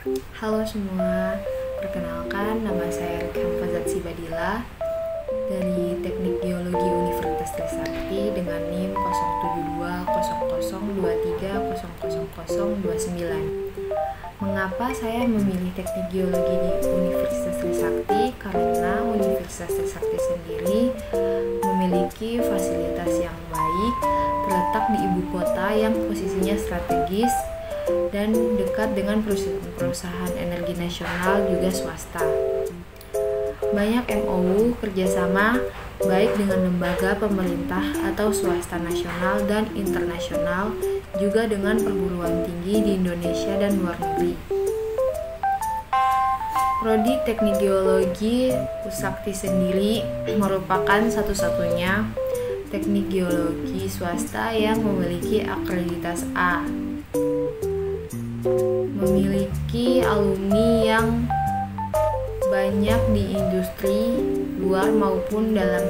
Halo semua, perkenalkan nama saya Rekhan Fazat Sibadila dari Teknik Geologi Universitas Trisakti dengan NIM 0720023000029. Mengapa saya memilih Teknik Geologi di Universitas Trisakti? Karena Universitas Trisakti sendiri memiliki fasilitas yang baik, terletak di ibu kota yang posisinya strategis dan dekat dengan perusahaan energi nasional juga swasta. Banyak MOU kerjasama baik dengan lembaga pemerintah atau swasta nasional dan internasional, juga dengan perguruan tinggi di Indonesia dan luar negeri. Prodi Teknik Geologi Trisakti sendiri merupakan satu-satunya teknik geologi swasta yang memiliki akreditas A, memiliki alumni yang banyak di industri luar maupun dalam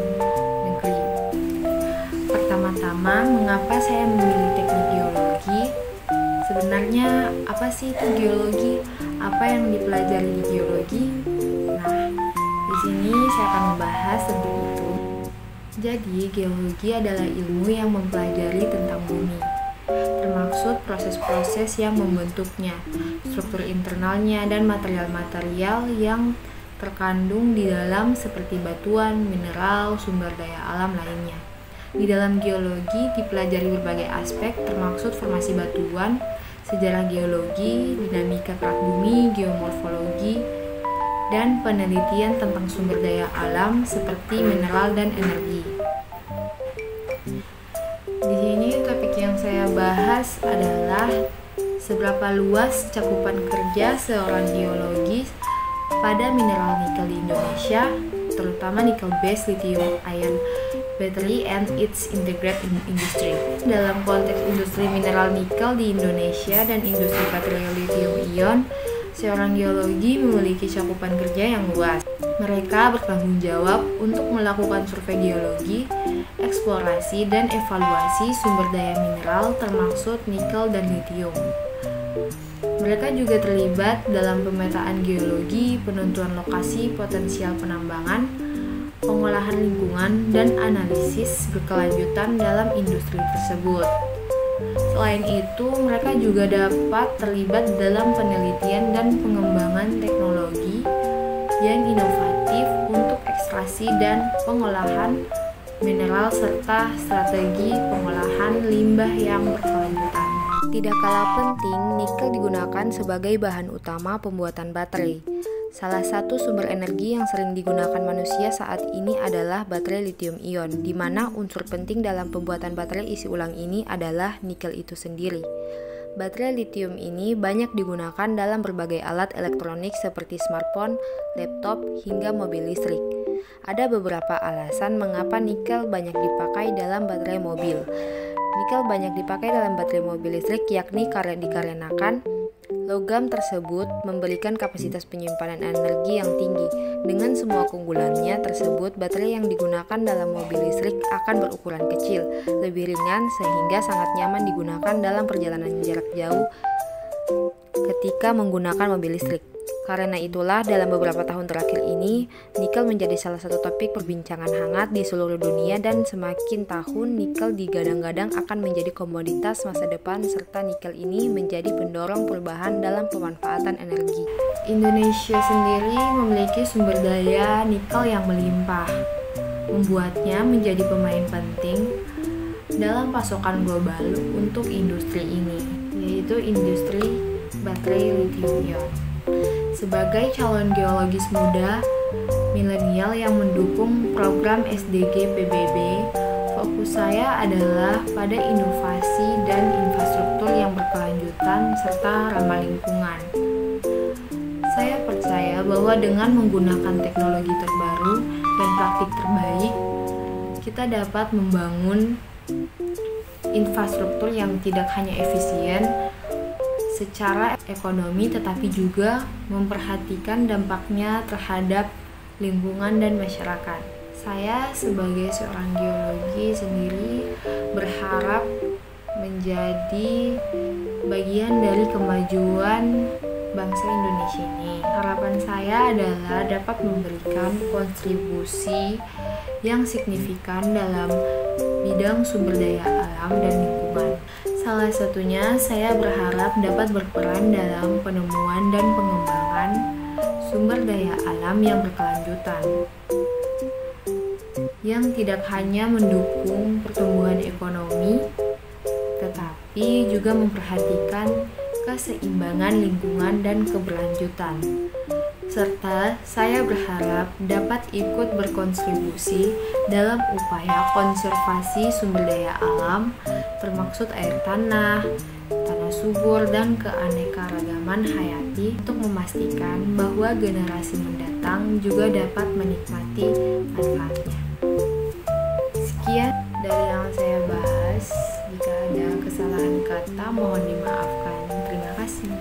negeri. Pertama-tama, mengapa saya memilih teknik geologi? Sebenarnya apa sih itu geologi? Apa yang dipelajari di geologi? Nah, di sini saya akan membahas tentang itu. Jadi, geologi adalah ilmu yang mempelajari tentang bumi, termaksud proses-proses yang membentuknya, struktur internalnya, dan material-material yang terkandung di dalam seperti batuan, mineral, sumber daya alam lainnya. Di dalam geologi dipelajari berbagai aspek termaksud formasi batuan, sejarah geologi, dinamika kerak bumi, geomorfologi, dan penelitian tentang sumber daya alam seperti mineral dan energi. Di sini topik yang saya bahas adalah seberapa luas cakupan kerja seorang geologis pada mineral nikel di Indonesia, terutama nickel based lithium ion battery and its integrated industry. Dalam konteks industri mineral nikel di Indonesia dan industri baterai lithium ion, seorang geologi memiliki cakupan kerja yang luas. Mereka bertanggung jawab untuk melakukan survei geologi, eksplorasi, dan evaluasi sumber daya mineral termasuk nikel dan lithium. Mereka juga terlibat dalam pemetaan geologi, penentuan lokasi potensial penambangan, pengolahan lingkungan, dan analisis berkelanjutan dalam industri tersebut. Selain itu, mereka juga dapat terlibat dalam penelitian dan pengembangan teknologi yang inovatif untuk ekstraksi dan pengolahan mineral serta strategi pengolahan limbah yang berkelanjutan. Tidak kalah penting, nikel digunakan sebagai bahan utama pembuatan baterai. Salah satu sumber energi yang sering digunakan manusia saat ini adalah baterai lithium ion, di mana unsur penting dalam pembuatan baterai isi ulang ini adalah nikel itu sendiri. Baterai lithium ini banyak digunakan dalam berbagai alat elektronik seperti smartphone, laptop, hingga mobil listrik. Ada beberapa alasan mengapa nikel banyak dipakai dalam baterai mobil. Nikel banyak dipakai dalam baterai mobil listrik yakni dikarenakan logam tersebut memberikan kapasitas penyimpanan energi yang tinggi. Dengan semua keunggulannya tersebut, baterai yang digunakan dalam mobil listrik akan berukuran kecil, lebih ringan, sehingga sangat nyaman digunakan dalam perjalanan jarak jauh ketika menggunakan mobil listrik. Karena itulah, dalam beberapa tahun terakhir ini, nikel menjadi salah satu topik perbincangan hangat di seluruh dunia, dan semakin tahun nikel digadang-gadang akan menjadi komoditas masa depan, serta nikel ini menjadi pendorong perubahan dalam pemanfaatan energi. Indonesia sendiri memiliki sumber daya nikel yang melimpah, membuatnya menjadi pemain penting dalam pasokan global untuk industri ini, yaitu industri baterai lithium ion. Sebagai calon geologis muda milenial yang mendukung program SDG PBB, fokus saya adalah pada inovasi dan infrastruktur yang berkelanjutan serta ramah lingkungan. Saya percaya bahwa dengan menggunakan teknologi terbaru dan praktik terbaik, kita dapat membangun infrastruktur yang tidak hanya efisien secara ekonomi tetapi juga memperhatikan dampaknya terhadap lingkungan dan masyarakat. Saya sebagai seorang geologi sendiri berharap menjadi bagian dari kemajuan bangsa Indonesia ini. Harapan saya adalah dapat memberikan kontribusi yang signifikan dalam bidang sumber daya alam dan lingkungan. Salah satunya saya berharap dapat berperan dalam penemuan dan pengembangan sumber daya alam yang berkelanjutan, yang tidak hanya mendukung pertumbuhan ekonomi, tetapi juga memperhatikan keseimbangan lingkungan dan keberlanjutan. Serta saya berharap dapat ikut berkontribusi dalam upaya konservasi sumber daya alam, termaksud air tanah, tanah subur, dan keanekaragaman hayati untuk memastikan bahwa generasi mendatang juga dapat menikmati manfaatnya. Sekian dari yang saya bahas. Jika ada kesalahan kata mohon dimaafkan. Terima kasih.